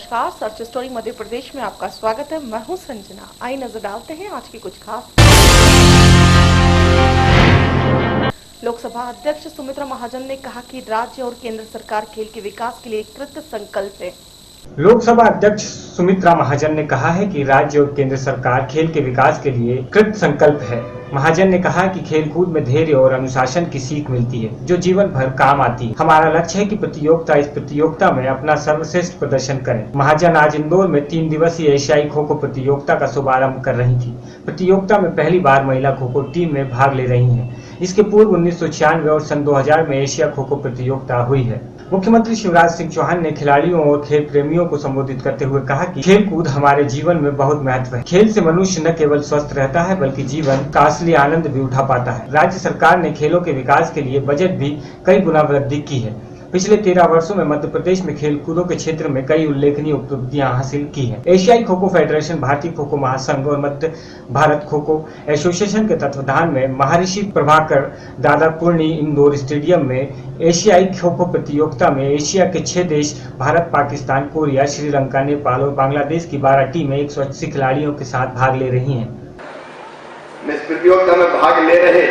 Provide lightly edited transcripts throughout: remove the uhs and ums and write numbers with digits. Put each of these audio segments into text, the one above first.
नमस्कार, search story Madhya Pradesh में आपका स्वागत है। मैं हूं संजना। आइए नजर डालते हैं आज की कुछ खास। लोकसभा अध्यक्ष सुमित्रा महाजन ने कहा कि राज्य और केंद्र सरकार खेल के विकास के लिए कृत संकल्प है। लोकसभा अध्यक्ष सुमित्रा महाजन ने कहा है कि राज्य और केंद्र सरकार खेल के विकास के लिए कृत संकल्प है। महाजन ने कहा कि खेल कूद में धैर्य और अनुशासन की सीख मिलती है, जो जीवन भर काम आती है। हमारा लक्ष्य है कि इस प्रतियोगिता में अपना सर्वश्रेष्ठ प्रदर्शन करें। महाजन आज इंदौर में 3 दिवसीय एशियाई खो खो प्रतियोगिता का शुभारंभ कर रही थी। प्रतियोगिता में पहली बार महिला खो खो टीम में भाग ले रही है। इसके पूर्व 1996 और सन 2000 में एशिया खो खो प्रतियोगिता हुई है। मुख्यमंत्री शिवराज सिंह चौहान ने खिलाड़ियों और खेल प्रेमियों को संबोधित करते हुए कहा कि खेल कूद हमारे जीवन में बहुत महत्व है। खेल से मनुष्य न केवल स्वस्थ रहता है बल्कि जीवन का असली आनंद भी उठा पाता है। राज्य सरकार ने खेलों के विकास के लिए बजट भी कई गुना वृद्धि की है। पिछले 13 वर्षों में मध्य प्रदेश में खेल कूदों के क्षेत्र में कई उल्लेखनीय उपलब्धियां हासिल की हैं। एशियाई खो खो फेडरेशन, भारतीय खो खो महासंघ और मध्य भारत खो खो एसोसिएशन के तत्वाधान में महर्षि प्रभाकर दादापुर्णी इंडोर स्टेडियम में एशियाई खो खो प्रतियोगिता में एशिया के 6 देश भारत, पाकिस्तान, कोरिया, श्रीलंका, नेपाल और बांग्लादेश की 12 टीमें 180 खिलाड़ियों के साथ भाग ले रही हैं। इस प्रतियोगिता में भाग ले रहे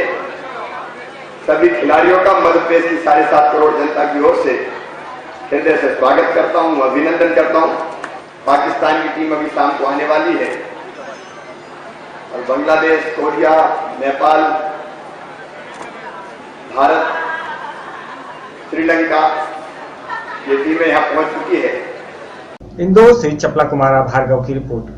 सभी खिलाड़ियों का मध्य प्रदेश की 7.5 करोड़ जनता की ओर से हृदय से स्वागत करता हूं, अभिनंदन करता हूं। पाकिस्तान की टीम अभी शाम को आने वाली है और बांग्लादेश, कोरिया, नेपाल, भारत, श्रीलंका ये टीमें यहां पहुंच चुकी है। इंदौर से चपला कुमारा भार्गव की रिपोर्ट।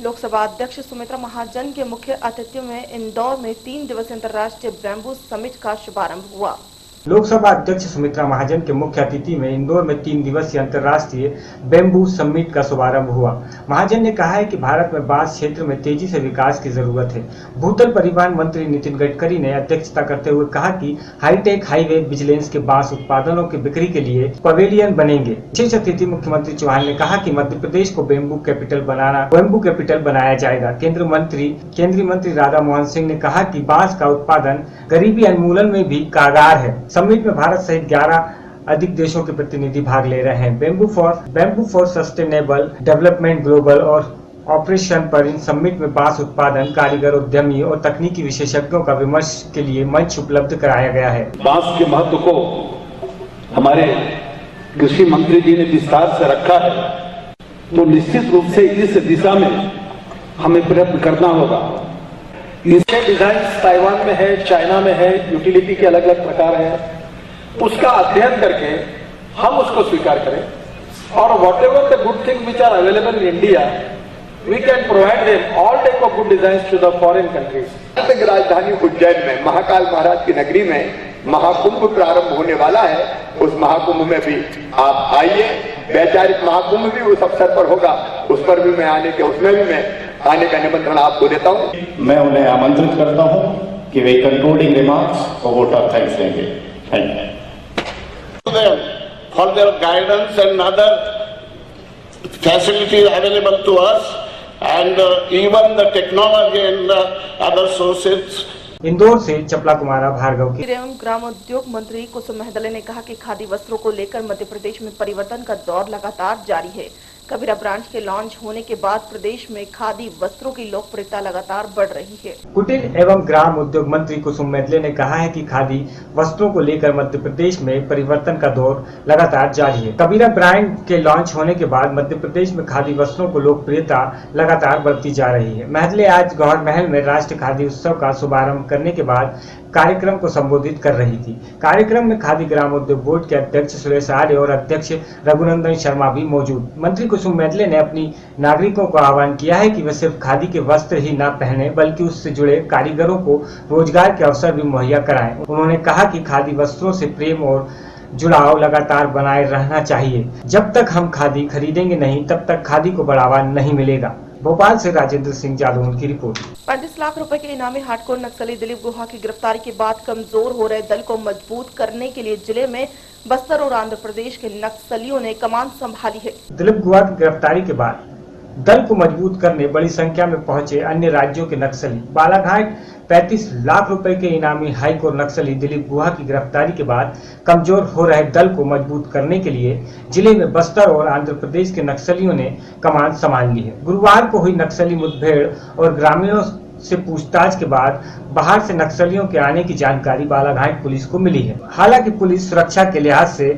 लोकसभा अध्यक्ष सुमित्रा महाजन के मुख्य आतिथ्य में इंदौर में 3 दिवसीय अंतर्राष्ट्रीय बैम्बू समिट का शुभारंभ हुआ। लोकसभा अध्यक्ष सुमित्रा महाजन के मुख्य अतिथि में इंदौर में 3 दिवसीय अंतर्राष्ट्रीय बैम्बू समिट का शुभारंभ हुआ। महाजन ने कहा है कि भारत में बांस क्षेत्र में तेजी से विकास की जरूरत है। भूतल परिवहन मंत्री नितिन गडकरी ने अध्यक्षता करते हुए कहा कि हाईटेक हाईवे विजिलेंस के बांस उत्पादनों की बिक्री के लिए पवेलियन बनेंगे। विशेष अतिथि मुख्यमंत्री चौहान ने कहा कि मध्य प्रदेश को बैम्बू कैपिटल बनाया जाएगा। केंद्रीय मंत्री राधा मोहन सिंह ने कहा कि बांस का उत्पादन गरीबी उन्मूलन में भी कारगर है। समिट में भारत सहित 11 अधिक देशों के प्रतिनिधि भाग ले रहे हैं। Bamboo for sustainable development global और ऑपरेशन पर इन समिट में बांस उत्पादन, कारीगर, उद्यमी और तकनीकी विशेषज्ञों का विमर्श के लिए मंच उपलब्ध कराया गया है। बांस के महत्व को हमारे कृषि मंत्री जी ने विस्तार से रखा है, तो निश्चित रूप से इस दिशा में हमें प्रयत्न करना होगा। इसके डिजाइन ताइवान में है, चाइना में है, यूटिलिटी के अलग अलग प्रकार हैं, उसका अध्ययन करके हम उसको स्वीकार करें और whatever the good thing which are available in India we can provide them all type of good design to the foreign countries. राजधानी उज्जैन में महाकाल महाराज की नगरी में महाकुंभ प्रारंभ होने वाला है। उस महाकुंभ में भी आप आइए। वैचारिक महाकुंभ भी उस अवसर पर होगा, उस पर भी मैं उसमें भी मैं आने का निमंत्रण आपको देता हूं। मैं उन्हें आमंत्रित करता हूं कि वे कंक्लूडिंग रिमार्क्स और वोट ऑफ थैंक्स देंगे। Thank you for their guidance and other facilities available to us and even the technology and other sources. Indore से चपला कुमारा भार्गव की। एवं ग्रामोद्योग मंत्री कुसुम महदले ने कहा कि खादी वस्त्रों को लेकर मध्य प्रदेश में परिवर्तन का दौर लगातार जारी है। कबीरा ब्रांच के लॉन्च होने के बाद प्रदेश में खादी वस्त्रों की लोकप्रियता लगातार बढ़ रही है। कुटीर एवं ग्राम उद्योग मंत्री कुसुम महदले ने कहा है कि खादी वस्त्रों को लेकर मध्य प्रदेश में परिवर्तन का दौर लगातार जारी है। कबीरा ब्रांड के लॉन्च होने के बाद मध्य प्रदेश में खादी वस्त्रों को लोकप्रियता लगातार बढ़ती जा रही है। महदले आज गौहर महल में राष्ट्रीय खादी उत्सव का शुभारंभ करने के बाद कार्यक्रम को संबोधित कर रही थी। कार्यक्रम में खादी ग्राम उद्योग बोर्ड के अध्यक्ष सुरेश आर्य और अध्यक्ष रघुनंदन शर्मा भी मौजूद। मंत्री कुसुम महदले ने अपनी नागरिकों को आह्वान किया है कि वे सिर्फ खादी के वस्त्र ही न पहने बल्कि उससे जुड़े कारीगरों को रोजगार के अवसर भी मुहैया कराएं। उन्होंने कहा कि खादी वस्त्रों से प्रेम और जुड़ाव लगातार बनाए रहना चाहिए। जब तक हम खादी खरीदेंगे नहीं तब तक खादी को बढ़ावा नहीं मिलेगा। भोपाल से राजेंद्र सिंह जादौन की रिपोर्ट। 35 लाख रुपए के इनामी हार्डकोर नक्सली दिलीप गुहा की गिरफ्तारी के बाद कमजोर हो रहे दल को मजबूत करने के लिए जिले में बस्तर और आंध्र प्रदेश के नक्सलियों ने कमान संभाली है। दिलीप गुहा की गिरफ्तारी के बाद दल को मजबूत करने बड़ी संख्या में पहुंचे अन्य राज्यों के नक्सली। बालाघाट 35 लाख रुपए के इनामी हाईकोर्ट नक्सली दिलीप गुहा की गिरफ्तारी के बाद कमजोर हो रहे दल को मजबूत करने के लिए जिले में बस्तर और आंध्र प्रदेश के नक्सलियों ने कमान संभाल ली है। गुरुवार को हुई नक्सली मुठभेड़ और ग्रामीणों से पूछताछ के बाद बाहर से नक्सलियों के आने की जानकारी बालाघाट पुलिस को मिली है। हालांकि पुलिस सुरक्षा के लिहाज से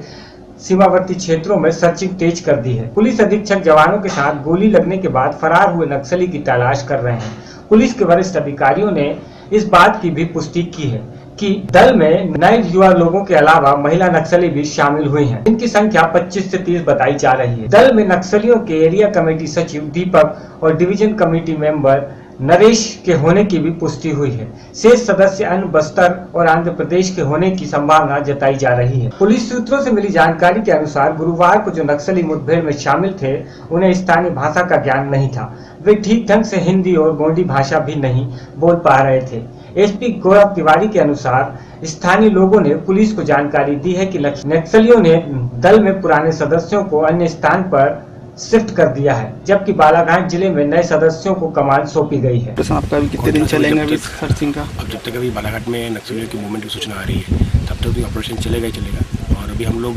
सीमावर्ती क्षेत्रों में सर्चिंग तेज कर दी है। पुलिस अधीक्षक जवानों के साथ गोली लगने के बाद फरार हुए नक्सली की तलाश कर रहे हैं। पुलिस के वरिष्ठ अधिकारियों ने इस बात की भी पुष्टि की है कि दल में नए युवा लोगों के अलावा महिला नक्सली भी शामिल हुई हैं। इनकी संख्या 25 से 30 बताई जा रही है। दल में नक्सलियों के एरिया कमेटी सचिव दीपक और डिवीजन कमेटी मेंबर नरेश के होने की भी पुष्टि हुई है। शेष सदस्य अन्य बस्तर और आंध्र प्रदेश के होने की संभावना जताई जा रही है। पुलिस सूत्रों से मिली जानकारी के अनुसार गुरुवार को जो नक्सली मुठभेड़ में शामिल थे उन्हें स्थानीय भाषा का ज्ञान नहीं था। वे ठीक ढंग से हिंदी और गोंडी भाषा भी नहीं बोल पा रहे थे। एसपी गौरव तिवारी के अनुसार स्थानीय लोगों ने पुलिस को जानकारी दी है कि नक्सलियों ने दल में पुराने सदस्यों को अन्य स्थान पर शिफ्ट कर दिया है, जबकि बालाघाट जिले में नए सदस्यों को कमान सौंपी गई है। तो आपका अभी कितने दिन चलेंगे अभी सर्चिंग का? अब जब तक अभी बालाघाट में नक्सलियों की मूवमेंट की सूचना आ रही है तब तक भी ऑपरेशन चलेगा ही चलेगा। और अभी हम लोग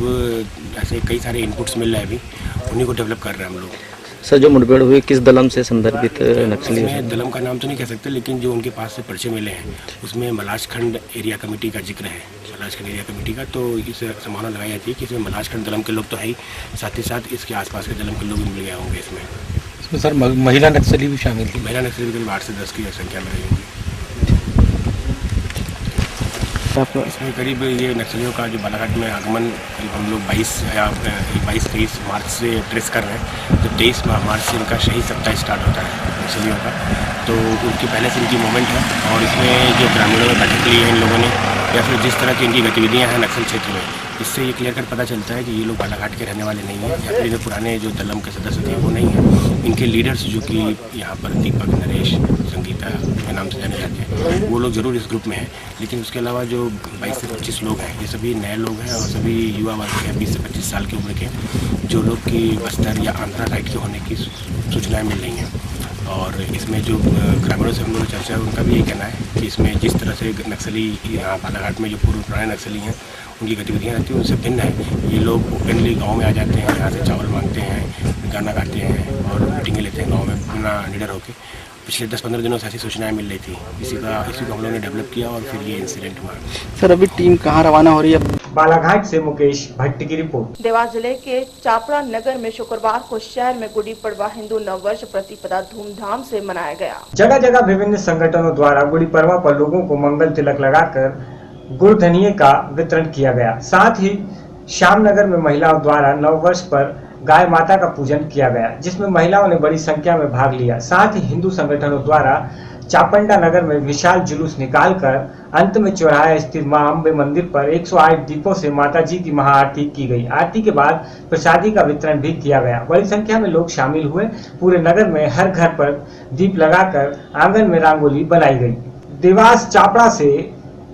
ऐसे कई सारे इनपुट्स मिल रहे हैं, अभी उन्हीं को डेवलप कर रहे हैं हम लोग। सर, जो मुठभेड़ हुई किस दलम से संदर्भित नक्सली? दलम का नाम तो नहीं कह सकते, लेकिन जो उनके पास से परिचय मिले हैं उसमें मलाजखंड एरिया कमेटी का जिक्र है। मलाजखंड एरिया कमेटी का तो इससे संभावना लगाई जाती है कि इसमें मलाजखंड दलम के लोग तो है ही, साथ ही साथ इसके आसपास के दलम के लोग भी मिल गए होंगे इसमें। सर महिला नक्सली भी शामिल थी? महिला नक्सली करीब 8 से 10 की संख्या में रही होगी। इसमें करीब ये नक्सलियों का जो बालाघाट में आगमन करीब हम लोग 22-23 मार्च से ट्रेस कर रहे हैं। जब 23 मार्च से इनका शहीद सप्ताह स्टार्ट होता है नक्सलियों का, तो उनकी पहले से इनकी मूवमेंट है। और इसमें जो ग्रामीणों में बैठक ली है इन लोगों ने, या फिर जिस तरह की इनकी गतिविधियाँ हैं नक्सल क्षेत्र में, इससे ये क्लियर कट पता चलता है कि ये लोग बालाघाट के रहने वाले नहीं हैं, या फिर जो पुराने जो दलम के सदस्य थे वो नहीं हैं। इनके लीडर्स जो कि यहाँ पर दीपक, नरेश, संगीता के नाम से जाने जाते हैं, वो लोग जरूर इस ग्रुप में हैं। लेकिन उसके अलावा जो 22 से 25 लोग हैं, ये सभी नए लोग हैं और सभी युवा वर्ग के 20 से 25 साल की उम्र के, जो लोग की बस्तर या आंध्रा साइड के होने की सूचनाएँ मिल रही हैं। और इसमें जो ग्रामीणों से हम लोग चर्चा है, उनका भी यही कहना है कि इसमें जिस तरह से नक्सली यहाँ बालाघाट में जो पूर्व पुराने नक्सली हैं उनकी गतिविधियाँ रहती हैं, उनसे भिन्न है। ये लोग ओपनली गांव में आ जाते हैं, यहाँ से चावल मांगते हैं, गाना गाते हैं और मीटिंगें लेते हैं गांव में पूरा निडर होकर। पिछले 10-15 दिनों से ऐसी सूचनाएं मिल रही थी, इसी को हम लोगों ने डेवलप किया और फिर ये इंसिडेंट हुआ। सर, अभी टीम कहाँ रवाना हो रही है? बालाघाट से मुकेश भट्ट की रिपोर्ट। देवास जिले के चापड़ा नगर में शुक्रवार को शहर में गुड़ी पड़वा हिंदू नववर्ष प्रतिपदा धूमधाम से मनाया गया। जगह जगह विभिन्न संगठनों द्वारा गुड़ी पड़वा पर लोगों को मंगल तिलक लगाकर गुड़ धनिये का वितरण किया गया। साथ ही श्यामनगर में महिलाओं द्वारा नववर्ष पर गाय माता का पूजन किया गया, जिसमें महिलाओं ने बड़ी संख्या में भाग लिया। साथ ही हिंदू संगठनों द्वारा चापंडा नगर में विशाल जुलूस निकालकर अंत में चौराहा स्थित मां अम्बे मंदिर पर 108 दीपों से माता जी की महाआरती की गई। आरती के बाद प्रसादी का वितरण भी किया गया। बड़ी संख्या में लोग शामिल हुए। पूरे नगर में हर घर पर दीप लगाकर आंगन में रंगोली बनाई गई। देवास चापड़ा से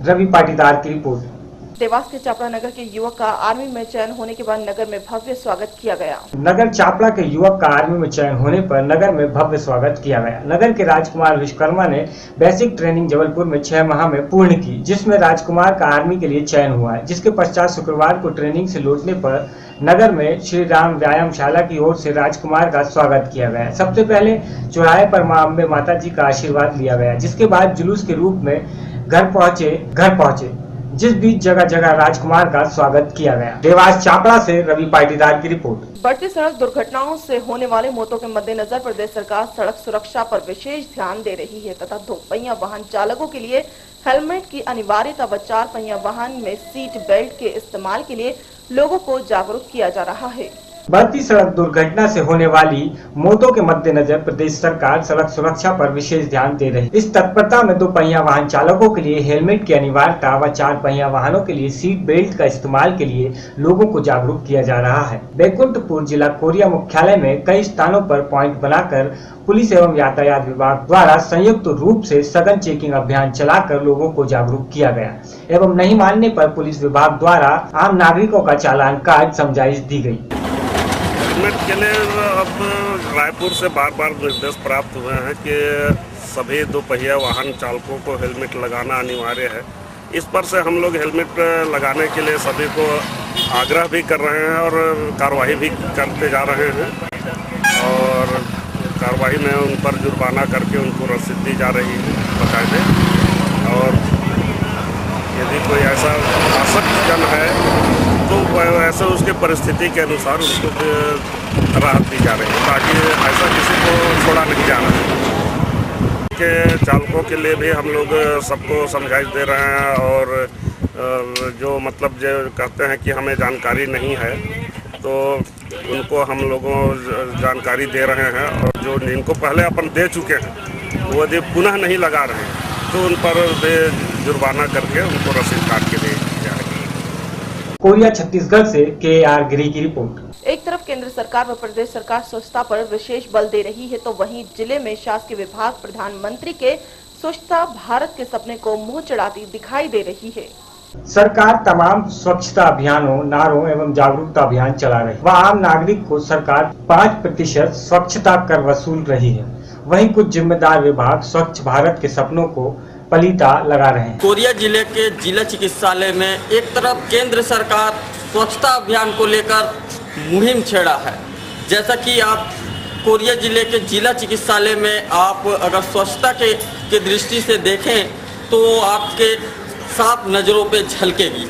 रवि पाटीदार की रिपोर्ट। देवास के चापड़ा नगर के युवक का आर्मी में चयन होने के बाद नगर में भव्य स्वागत किया गया। नगर चापड़ा के युवक का आर्मी में चयन होने पर नगर में भव्य स्वागत किया गया। नगर के राजकुमार विश्वकर्मा ने बेसिक ट्रेनिंग जबलपुर में 6 माह में पूर्ण की, जिसमें राजकुमार का आर्मी के लिए चयन हुआ है। जिसके पश्चात शुक्रवार को ट्रेनिंग से लौटने पर नगर में श्री राम व्यायामशाला की ओर से राजकुमार का स्वागत किया गया। सबसे पहले चौराहे पर मां अम्बे माता जी का आशीर्वाद लिया गया, जिसके बाद जुलूस के रूप में घर पहुंचे, जिस बीच जगह जगह राजकुमार का स्वागत किया गया। देवास चापड़ा से रवि पाटीदार की रिपोर्ट। बढ़ती सड़क दुर्घटनाओं से होने वाले मौतों के मद्देनजर प्रदेश सरकार सड़क सुरक्षा पर विशेष ध्यान दे रही है तथा 2 पहिया वाहन चालकों के लिए हेलमेट की अनिवार्यता व 4 पहिया वाहन में सीट बेल्ट के इस्तेमाल के लिए लोगों को जागरूक किया जा रहा है। बढ़ती सड़क दुर्घटना से होने वाली मौतों के मद्देनजर प्रदेश सरकार सड़क सुरक्षा पर विशेष ध्यान दे रही है। इस तत्परता में 2 पहिया वाहन चालकों के लिए हेलमेट की अनिवार्यता व 4 पहिया वाहनों के लिए सीट बेल्ट का इस्तेमाल के लिए लोगों को जागरूक किया जा रहा है। बैकुंठपुर जिला कोरिया मुख्यालय में कई स्थानों पर पॉइंट बनाकर पुलिस एवं यातायात विभाग द्वारा संयुक्त रूप से सघन चेकिंग अभियान चलाकर लोगों को जागरूक किया गया एवं नहीं मानने पर पुलिस विभाग द्वारा आम नागरिकों का चालान काट समझाइश दी गई। हेलमेट के लिए अब रायपुर से बार बार निर्देश प्राप्त हुए हैं कि सभी दोपहिया वाहन चालकों को हेलमेट लगाना अनिवार्य है। इस पर से हम लोग हेलमेट लगाने के लिए सभी को आग्रह भी कर रहे हैं और कार्रवाई भी करते जा रहे हैं और कार्रवाई में उन पर जुर्माना करके उनको रसीद दी जा रही है बाकायदे। और यदि कोई ऐसा आसक्त जन है तो ऐसे उसके परिस्थिति के अनुसार उसको राहत दी जा रही है ताकि ऐसा किसी को छोड़ा नहीं जा रहा है। के चालकों के लिए भी हम लोग सबको समझाइश दे रहे हैं और जो मतलब जो कहते हैं कि हमें जानकारी नहीं है तो उनको हम लोगों जानकारी दे रहे हैं और जो जिनको पहले अपन दे चुके हैं वो यदि पुनः नहीं लगा रहे हैं तो उन पर जुर्माना करके उनको रसीद काट के दे जाएगी। कोरिया छत्तीसगढ़ से KR गिरी की रिपोर्ट। एक तरफ केंद्र सरकार व प्रदेश सरकार स्वच्छता पर विशेष बल दे रही है तो वहीं जिले में शासकीय विभाग प्रधानमंत्री के स्वच्छता भारत के सपने को मुंह चढ़ाती दिखाई दे रही है। सरकार तमाम स्वच्छता अभियानों, नारों एवं जागरूकता अभियान चला रही है। वह आम नागरिक को सरकार 5% स्वच्छता कर वसूल रही है। वहीं कुछ जिम्मेदार विभाग स्वच्छ भारत के सपनों को पलीता लगा रहे हैं। कोरिया जिले के जिला चिकित्सालय में एक तरफ केंद्र सरकार स्वच्छता अभियान को लेकर मुहिम छेड़ा है। जैसा कि आप कोरिया जिले के जिला चिकित्सालय में आप अगर स्वच्छता के दृष्टि से देखें तो आपके साफ नजरों पे झलकेगी।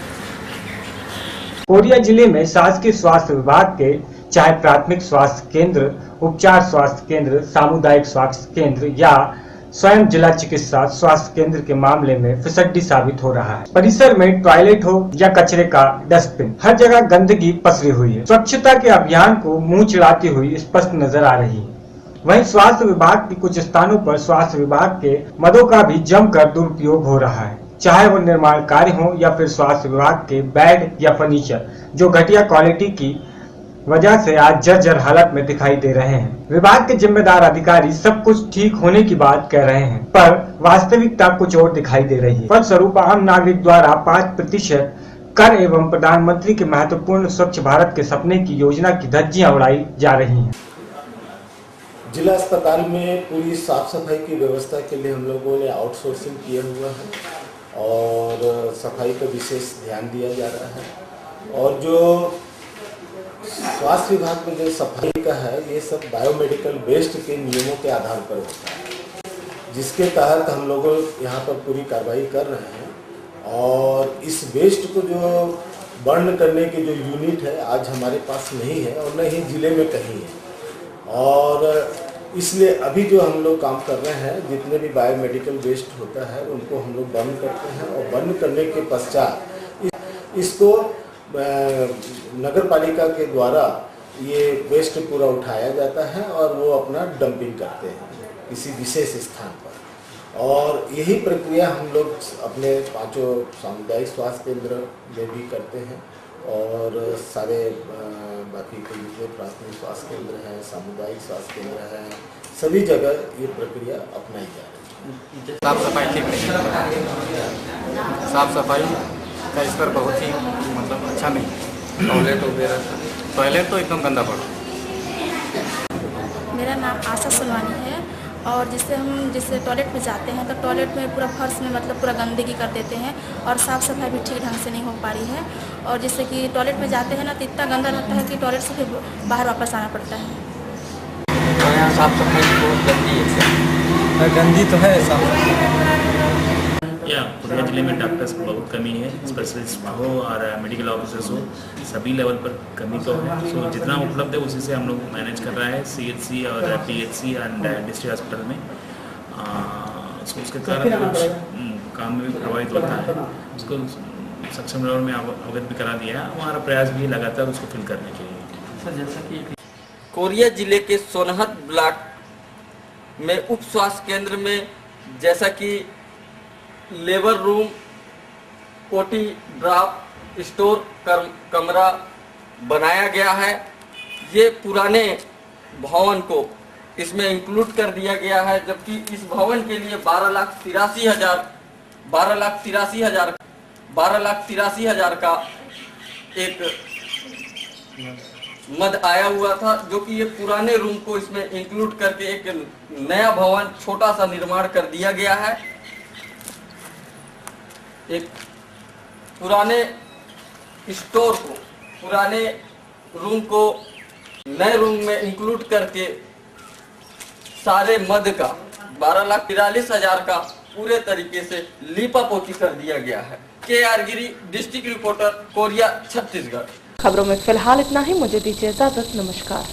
कोरिया जिले में शासकीय स्वास्थ्य विभाग के चाहे प्राथमिक स्वास्थ्य केंद्र, उपचार स्वास्थ्य केंद्र, सामुदायिक स्वास्थ्य केंद्र या स्वयं जिला चिकित्सा स्वास्थ्य केंद्र के मामले में फिसड्डी साबित हो रहा है। परिसर में टॉयलेट हो या कचरे का डस्टबिन, हर जगह गंदगी पसरी हुई है। स्वच्छता के अभियान को मुंह चिढ़ाती हुई स्पष्ट नजर आ रही है। वहीं स्वास्थ्य विभाग के कुछ स्थानों पर स्वास्थ्य विभाग के मदों का भी जमकर दुरुपयोग हो रहा है, चाहे वो निर्माण कार्य हो या फिर स्वास्थ्य विभाग के बेड या फर्नीचर, जो घटिया क्वालिटी की वजह से आज जर्जर हालत में दिखाई दे रहे हैं। विभाग के जिम्मेदार अधिकारी सब कुछ ठीक होने की बात कह रहे हैं, पर वास्तविकता कुछ और दिखाई दे रही है। फलस्वरूप आम नागरिक द्वारा 5% कर एवं प्रधानमंत्री के महत्वपूर्ण स्वच्छ भारत के सपने की योजना की धज्जियां उड़ाई जा रही हैं। जिला अस्पताल में पूरी साफ सफाई की व्यवस्था के लिए हम लोगों ने आउटसोर्सिंग किया हुआ है और सफाई पर विशेष ध्यान दिया जा रहा है। और जो स्वास्थ्य विभाग में जो सफाई का है ये सब बायोमेडिकल वेस्ट के नियमों के आधार पर होता है, जिसके तहत हम लोग यहाँ पर पूरी कार्रवाई कर रहे हैं। और इस वेस्ट को जो बर्न करने की जो यूनिट है आज हमारे पास नहीं है और न ही जिले में कहीं है। और इसलिए अभी जो हम लोग काम कर रहे हैं, जितने भी बायोमेडिकल वेस्ट होता है उनको हम लोग बर्न करते हैं और बर्न करने के पश्चात इसको नगर पालिका के द्वारा ये वेस्ट पूरा उठाया जाता है और वो अपना डंपिंग करते हैं किसी विशेष स्थान पर। और यही प्रक्रिया हम लोग अपने 5 सामुदायिक स्वास्थ्य केंद्र में भी करते हैं और सारे बाकी के जितने प्राथमिक स्वास्थ्य केंद्र हैं, सामुदायिक स्वास्थ्य केंद्र हैं, सभी जगह ये प्रक्रिया अपनाई जा रही है। साफ सफाई ठीक नहीं, साफ सफाई का स्तर बहुत ही मतलब अच्छा नहीं। टॉयलेट तो एकदम गंदा पड़ा। मेरा नाम आशा सुलवानी है और जिससे टॉयलेट में जाते हैं तो टॉयलेट में पूरा फर्श में मतलब पूरा गंदगी कर देते हैं और साफ़ सफाई भी ठीक ढंग से नहीं हो पा रही है। और जिससे कि टॉयलेट में जाते हैं ना तो इतना गंदा रहता है कि टॉयलेट से फिर बाहर वापस आना पड़ता है। तो यहाँ साफ सफाई बहुत गंदी है, गंदी तो है साफ। कोरिया जिले में डॉक्टर्स की बहुत कमी है, स्पेशलिस्ट हो और मेडिकल ऑफिसर्स हो, सभी लेवल पर कमी तो है। सो जितना उपलब्ध है उसी से हम लोग मैनेज कर रहा है CHC और PHC एंड डिस्ट्रिक्ट हॉस्पिटल में। सो उसके कारण काम में भी प्रभावित होता है, उसको सक्षम लेवल में अवगत भी करा दिया है। हमारा प्रयास भी लगातार उसको फिल करने के लिए। सर जैसा कि कोरिया जिले के सोनहत ब्लॉक में उप स्वास्थ्य केंद्र में जैसा कि labour room, OT, draft store कमरा बनाया गया है। ये पुराने भवन को इसमें इंक्लूड कर दिया गया है, जबकि इस भवन के लिए 12,83,000 का एक मद आया हुआ था, जो कि ये पुराने रूम को इसमें इंक्लूड करके एक नया भवन छोटा सा निर्माण कर दिया गया है। एक पुराने स्टोर को, पुराने रूम को नए रूम में इंक्लूड करके सारे मद का 12,43,000 का पूरे तरीके से लीपापोती कर दिया गया है। KR गिरी, डिस्ट्रिक्ट रिपोर्टर, कोरिया, छत्तीसगढ़। खबरों में फिलहाल इतना ही। मुझे दीजिए इजाजत। नमस्कार।